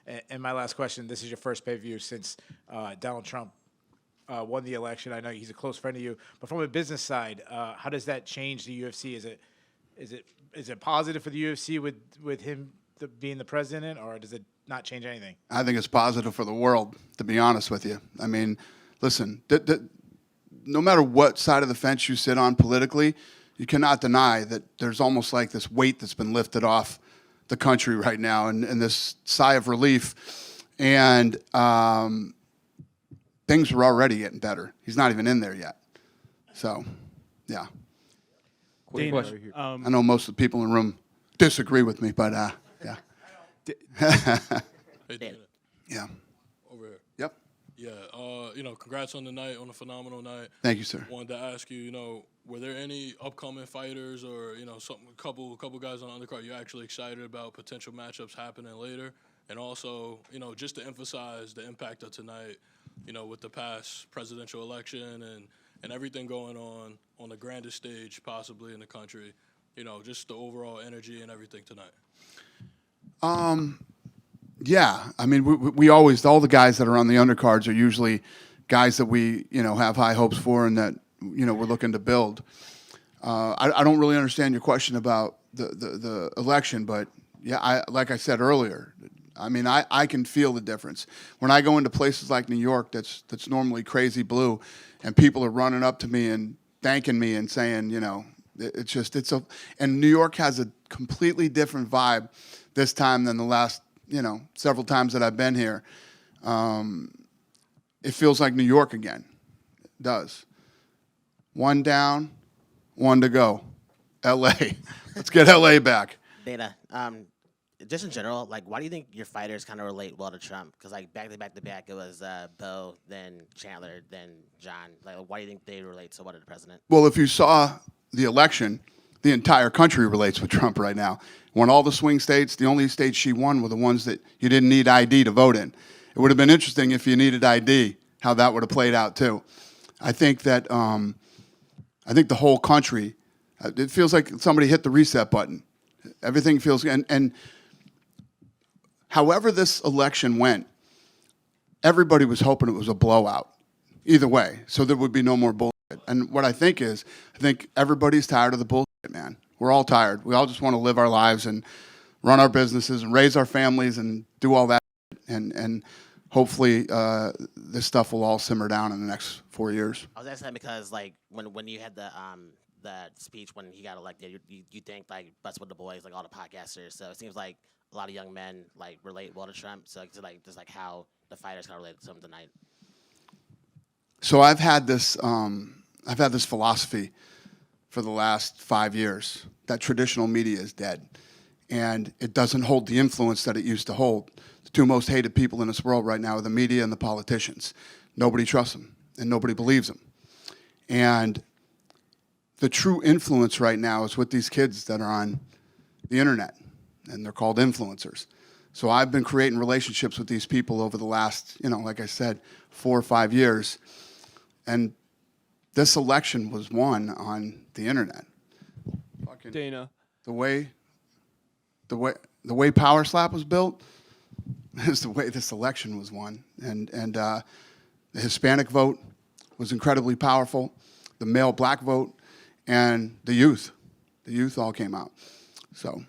And my last question: this is your first pay-per-view since Donald Trump won the election. I know he's a close friend of you, but from a business side, how does that change the UFC? Is it positive for the UFC with him being the president, or does it not change anything? I think it's positive for the world, to be honest with you. I mean, listen, no matter what side of the fence you sit on politically, you cannot deny that there's almost like this weight that's been lifted off the country right now, and this sigh of relief. And things are already getting better. He's not even in there yet. So, yeah. Quick Dana, question. I know most of the people in the room disagree with me, but yeah. Hey, Dana. Yeah. Over here. Yep. Yeah, congrats on the night, on a phenomenal night. Thank you, sir. Wanted to ask you, were there any upcoming fighters or, a couple guys on the undercard you're actually excited about potential matchups happening later? And also, just to emphasize the impact of tonight, with the past presidential election and everything going on the grandest stage possibly in the country, just the overall energy and everything tonight. Yeah, I mean, we always, all the guys that are on the undercards are usually guys that we, have high hopes for and that, we're looking to build. I don't really understand your question about the election, but yeah, like I said earlier, I mean, I can feel the difference. When I go into places like New York that's normally crazy blue, and people are running up to me and thanking me and saying, and New York has a completely different vibe this time than the last, several times that I've been here. It feels like New York again. It does. One down, one to go. L.A. Let's get L.A. back. Dana, just in general, why do you think your fighters kind of relate well to Trump? Because, back to back, it was Bo, then Chandler, then Jon. Why do you think they relate so well to the president? Well, if you saw the election, the entire country relates with Trump right now. Won all the swing states. The only states she won were the ones that you didn't need ID to vote in. It would have been interesting if you needed ID, how that would have played out too. I think that the whole country, it feels like somebody hit the reset button. Everything feels, and however this election went, everybody was hoping it was a blowout, either way, so there would be no more bullshit. And what I think everybody's tired of the bullshit, man. We're all tired. We all just want to live our lives and run our businesses and raise our families and do all that. And hopefully this stuff will all simmer down in the next 4 years. I was asking that because, when you had the speech when he got elected, you think, Butts with the Boys, all the podcasters. So it seems like a lot of young men, relate well to Trump. So just how the fighters kind of relate to him tonight. So I've had this philosophy for the last 5 years that traditional media is dead, and it doesn't hold the influence that it used to hold. The two most hated people in this world right now are the media and the politicians. Nobody trusts them, and nobody believes them. And the true influence right now is with these kids that are on the internet, and they're called influencers. So I've been creating relationships with these people over the last, like I said, 4 or 5 years. And this election was won on the internet. Dana. The way Power Slap was built is the way this election was won. And the Hispanic vote was incredibly powerful. The male black vote and the youth all came out. So